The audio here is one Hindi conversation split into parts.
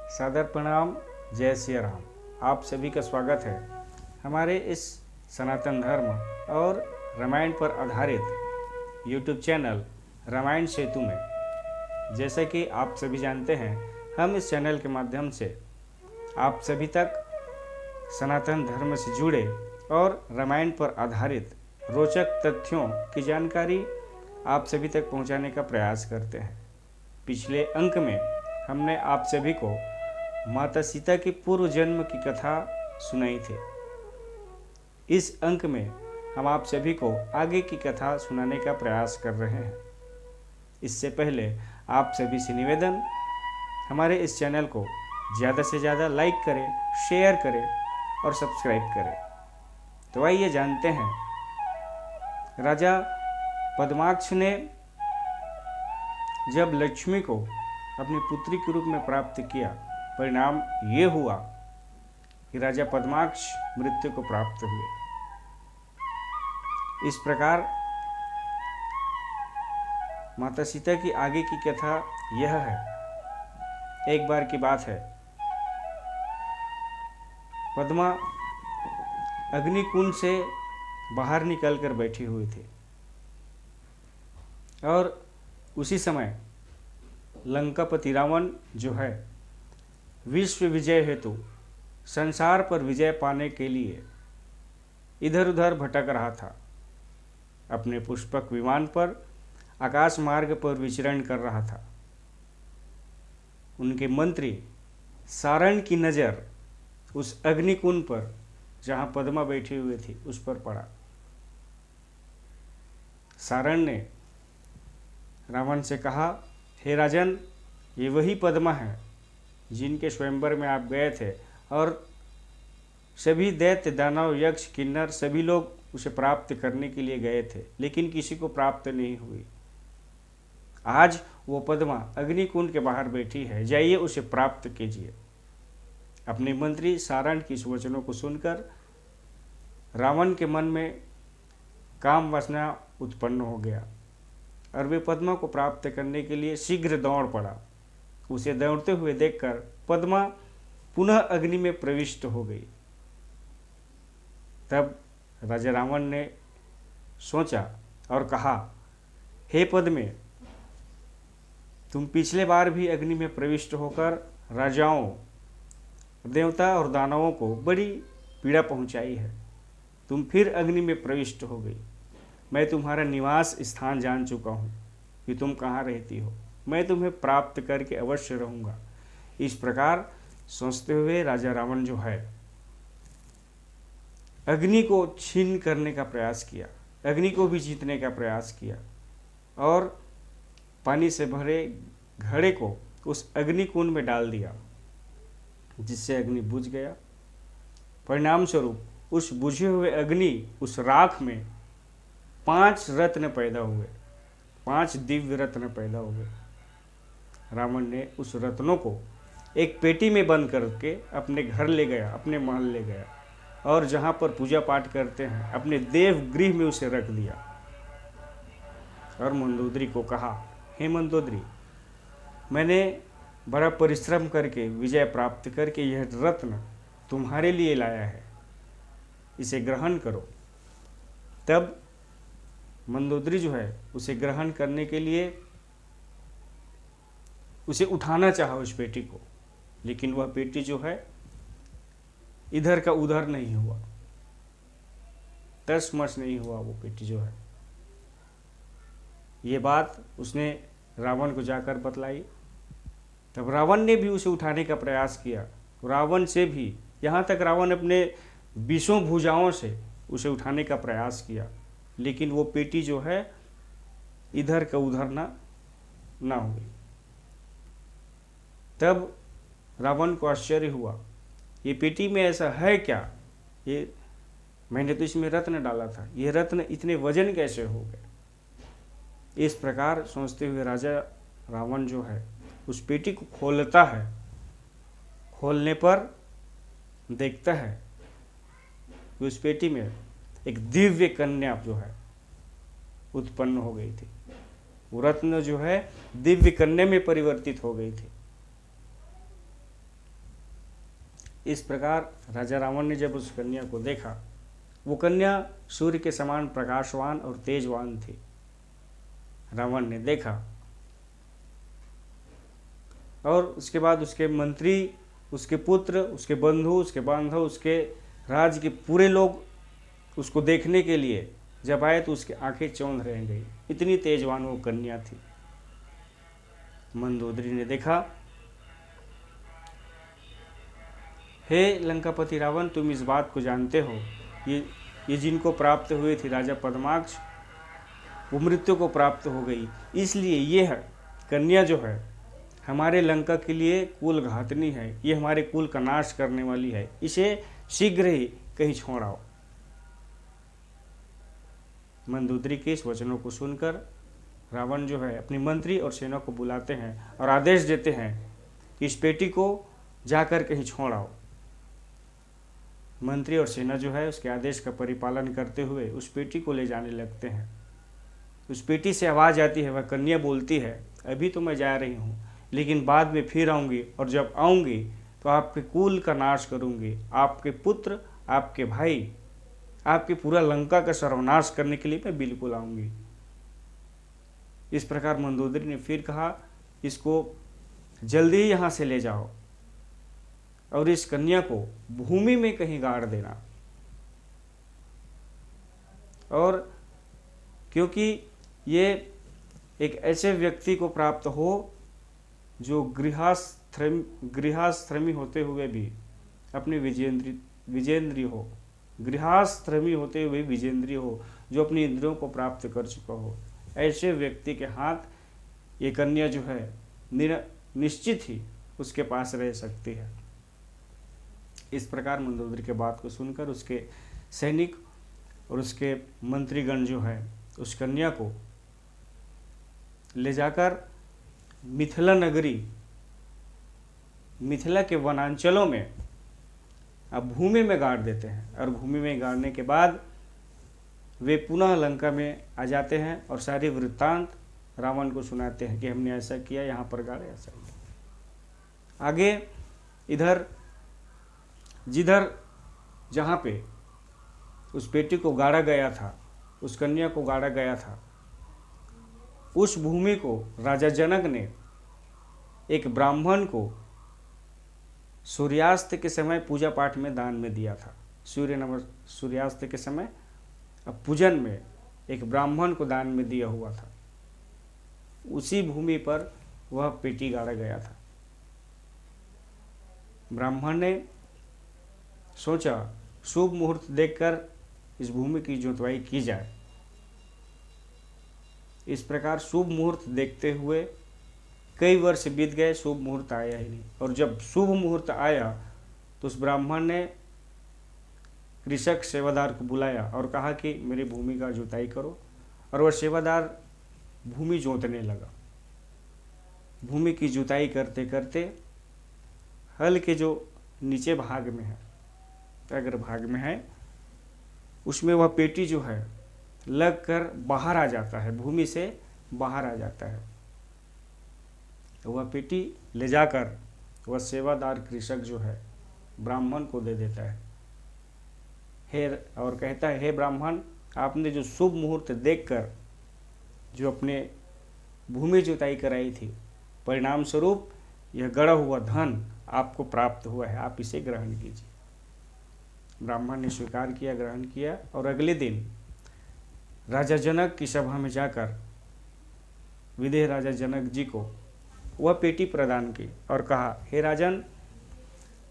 सादर प्रणाम। जय सिया राम। आप सभी का स्वागत है हमारे इस सनातन धर्म और रामायण पर आधारित YouTube चैनल रामायण सेतु में। जैसे कि आप सभी जानते हैं, हम इस चैनल के माध्यम से आप सभी तक सनातन धर्म से जुड़े और रामायण पर आधारित रोचक तथ्यों की जानकारी आप सभी तक पहुंचाने का प्रयास करते हैं। पिछले अंक में हमने आप सभी को माता सीता की पूर्व जन्म की कथा सुनाई थी। इस अंक में हम आप सभी को आगे की कथा सुनाने का प्रयास कर रहे हैं। इससे पहले आप सभी से निवेदन, हमारे इस चैनल को ज़्यादा से ज़्यादा लाइक करें, शेयर करें और सब्सक्राइब करें। तो आइए जानते हैं, राजा पद्माक्ष ने जब लक्ष्मी को अपनी पुत्री के रूप में प्राप्त किया, परिणाम ये हुआ कि राजा पद्माक्ष मृत्यु को प्राप्त हुए। इस प्रकार माता सीता की आगे की कथा यह है। एक बार की बात है, पद्मा अग्निकुंड से बाहर निकलकर बैठी हुई थी और उसी समय लंकापति रावण जो है, विश्व विजय हेतु संसार पर विजय पाने के लिए इधर उधर भटक रहा था। अपने पुष्पक विमान पर आकाश मार्ग पर विचरण कर रहा था। उनके मंत्री सारण की नज़र उस अग्निकुंड पर जहां पद्मा बैठी हुई थी उस पर पड़ा। सारण ने रावण से कहा, हे राजन, ये वही पद्मा है जिनके स्वयंवर में आप गए थे और सभी दैत्य, दानव, यक्ष, किन्नर सभी लोग उसे प्राप्त करने के लिए गए थे, लेकिन किसी को प्राप्त नहीं हुई। आज वो पद्मा अग्निकुंड के बाहर बैठी है, जाइए उसे प्राप्त कीजिए। अपने मंत्री सारण की इस वचनों को सुनकर रावण के मन में काम वासना उत्पन्न हो गया और वे पद्मा को प्राप्त करने के लिए शीघ्र दौड़ पड़ा। उसे दौड़ते हुए देखकर पद्मा पुनः अग्नि में प्रविष्ट हो गई। तब राजा रावण ने सोचा और कहा, हे पद्मे, तुम पिछले बार भी अग्नि में प्रविष्ट होकर राजाओं, देवता और दानवों को बड़ी पीड़ा पहुंचाई है। तुम फिर अग्नि में प्रविष्ट हो गई। मैं तुम्हारा निवास स्थान जान चुका हूँ कि तुम कहाँ रहती हो। मैं तुम्हें प्राप्त करके अवश्य रहूँगा। इस प्रकार सोचते हुए राजा रावण जो है, अग्नि को छीन करने का प्रयास किया, अग्नि को भी जीतने का प्रयास किया और पानी से भरे घड़े को उस अग्निकुंड में डाल दिया, जिससे अग्नि बुझ गया। परिणाम स्वरूप उस बुझे हुए अग्नि, उस राख में 5 रत्न पैदा हुए, 5 दिव्य रत्न पैदा हुए। रावण ने उस रत्नों को एक पेटी में बंद करके अपने घर ले गया, अपने महल ले गया और जहाँ पर पूजा पाठ करते हैं अपने देव गृह में उसे रख दिया। और मंदोदरी को कहा, हे मंदोदरी, मैंने बड़ा परिश्रम करके विजय प्राप्त करके यह रत्न तुम्हारे लिए लाया है, इसे ग्रहण करो। तब मंदोदरी जो है उसे ग्रहण करने के लिए उसे उठाना चाहा उस पेटी को, लेकिन वह पेटी जो है इधर का उधर नहीं हुआ, तस-मस नहीं हुआ वो पेटी जो है। ये बात उसने रावण को जाकर बतलाई। तब रावण ने भी उसे उठाने का प्रयास किया। रावण से भी, यहाँ तक रावण अपने 20 भुजाओं से उसे उठाने का प्रयास किया, लेकिन वो पेटी जो है इधर का उधर ना हुई। तब रावण को आश्चर्य हुआ, ये पेटी में ऐसा है क्या? ये मैंने तो इसमें रत्न डाला था, ये रत्न इतने वजन कैसे हो गए? इस प्रकार सोचते हुए राजा रावण जो है उस पेटी को खोलता है। खोलने पर देखता है कि उस पेटी में एक दिव्य कन्या जो है उत्पन्न हो गई थी। वो रत्न जो है दिव्य कन्या में परिवर्तित हो गई थी। इस प्रकार राजा रावण ने जब उस कन्या को देखा, वो कन्या सूर्य के समान प्रकाशवान और तेजवान थी। रावण ने देखा और उसके बाद उसके मंत्री, उसके पुत्र, उसके बंधु, उसके बांधव, उसके राज्य के पूरे लोग उसको देखने के लिए जब आए तो उसकी आंखें चौंध रह गई, इतनी तेजवान वो कन्या थी। मंदोदरी ने देखा, हे लंकापति रावण, तुम इस बात को जानते हो, ये जिनको प्राप्त हुई थी राजा पद्माक्ष, वो मृत्यु को प्राप्त हो गई, इसलिए ये है कन्या जो है हमारे लंका के लिए कुल घातनी है, ये हमारे कुल का नाश करने वाली है, इसे शीघ्र ही कहीं छोड़ाओ। मंदोदरी के इस वचनों को सुनकर रावण जो है अपनी मंत्री और सेना को बुलाते हैं और आदेश देते हैं कि इस बेटी को जाकर कहीं छोड़ाओ। मंत्री और सेना जो है उसके आदेश का परिपालन करते हुए उस बेटी को ले जाने लगते हैं। उस बेटी से आवाज़ आती है, वह कन्या बोलती है, अभी तो मैं जा रही हूँ, लेकिन बाद में फिर आऊँगी और जब आऊँगी तो आपके कुल का नाश करूँगी, आपके पुत्र, आपके भाई, आपके पूरा लंका का सर्वनाश करने के लिए मैं बिल्कुल आऊँगी। इस प्रकार मंदोदरी ने फिर कहा, इसको जल्दी ही यहाँ से ले जाओ और इस कन्या को भूमि में कहीं गाड़ देना। और क्योंकि ये एक ऐसे व्यक्ति को प्राप्त हो जो गृहस्थ्रमी होते हुए भी अपने विजेंद्रिय हो, गृहस्थ्रमी होते हुए विजेंद्रिय हो, जो अपनी इंद्रियों को प्राप्त कर चुका हो, ऐसे व्यक्ति के हाथ ये कन्या जो है निश्चित ही उसके पास रह सकती है। इस प्रकार मंदोदरी के बात को सुनकर उसके सैनिक और उसके मंत्रीगण जो है उस कन्या को ले जाकर मिथिला नगरी, मिथिला के वनांचलों में अब भूमि में गाड़ देते हैं। और भूमि में गाड़ने के बाद वे पुनः लंका में आ जाते हैं और सारी वृत्तांत रावण को सुनाते हैं कि हमने ऐसा किया, यहाँ पर गाड़े, ऐसा किया। आगे इधर जिधर जहाँ पे उस बेटी को गाड़ा गया था, उस कन्या को गाड़ा गया था, उस भूमि को राजा जनक ने एक ब्राह्मण को सूर्यास्त के समय पूजा पाठ में दान में दिया था। सूर्यास्त के समय पूजन में एक ब्राह्मण को दान में दिया हुआ था। उसी भूमि पर वह बेटी गाड़ा गया था। ब्राह्मण ने सोचा शुभ मुहूर्त देखकर इस भूमि की जोतवाई की जाए। इस प्रकार शुभ मुहूर्त देखते हुए कई वर्ष बीत गए, शुभ मुहूर्त आया ही नहीं। और जब शुभ मुहूर्त आया तो उस ब्राह्मण ने कृषक सेवादार को बुलाया और कहा कि मेरी भूमि का जुताई करो। और वह सेवादार भूमि जोतने लगा। भूमि की जुताई करते करते हल के जो नीचे भाग में है, अगर भाग में है, उसमें वह पेटी जो है लग कर बाहर आ जाता है, भूमि से बाहर आ जाता है। वह पेटी ले जाकर वह सेवादार कृषक जो है ब्राह्मण को दे देता है। और कहता है, हे ब्राह्मण, आपने जो शुभ मुहूर्त देखकर जो अपने भूमि जुताई कराई थी, परिणाम स्वरूप यह गड़ा हुआ धन आपको प्राप्त हुआ है, आप इसे ग्रहण कीजिए। ब्राह्मण ने स्वीकार किया, ग्रहण किया। और अगले दिन राजा जनक की सभा में जाकर विदेह राजा जनक जी को वह पेटी प्रदान की और कहा, हे राजन,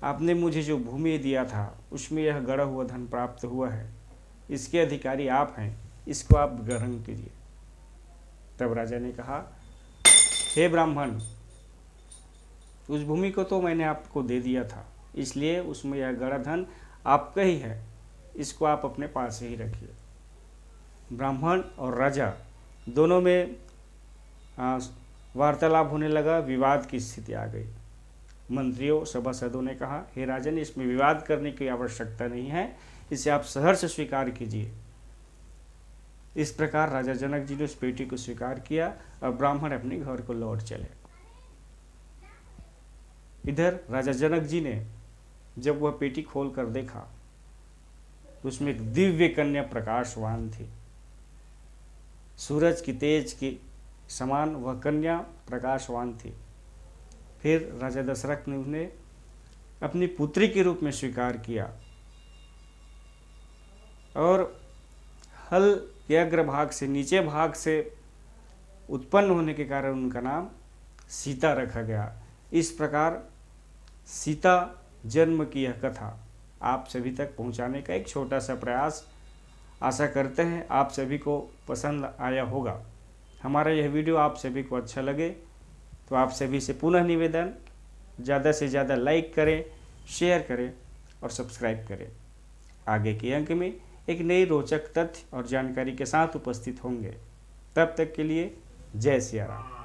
आपने मुझे जो भूमि दिया था उसमें यह गड़ा हुआ धन प्राप्त हुआ है, इसके अधिकारी आप हैं, इसको आप ग्रहण कीजिए। तब राजा ने कहा, हे ब्राह्मण, उस भूमि को तो मैंने आपको दे दिया था, इसलिए उसमें यह गड़ा धन आपका ही है, इसको आप अपने पास ही रखिए। ब्राह्मण और राजा दोनों में वार्तालाप होने लगा, विवाद की स्थिति आ गई। मंत्रियों, सभासदों ने कहा, हे राजन, इसमें विवाद करने की आवश्यकता नहीं है, इसे आप सहर्ष स्वीकार कीजिए। इस प्रकार राजा जनक जी ने उस पेटी को स्वीकार किया और ब्राह्मण अपने घर को लौट चले। इधर राजा जनक जी ने जब वह पेटी खोल कर देखा तो उसमें एक दिव्य कन्या प्रकाशवान थी। सूरज की तेज के समान वह कन्या प्रकाशवान थी। फिर राजा दशरथ ने उन्हें अपनी पुत्री के रूप में स्वीकार किया और हल के अग्रभाग से नीचे भाग से उत्पन्न होने के कारण उनका नाम सीता रखा गया। इस प्रकार सीता जन्म की यह कथा आप सभी तक पहुंचाने का एक छोटा सा प्रयास, आशा करते हैं आप सभी को पसंद आया होगा। हमारा यह वीडियो आप सभी को अच्छा लगे तो आप सभी से पुनः निवेदन, ज़्यादा से ज़्यादा लाइक करें, शेयर करें और सब्सक्राइब करें। आगे के अंक में एक नई रोचक तथ्य और जानकारी के साथ उपस्थित होंगे। तब तक के लिए जय सिया राम।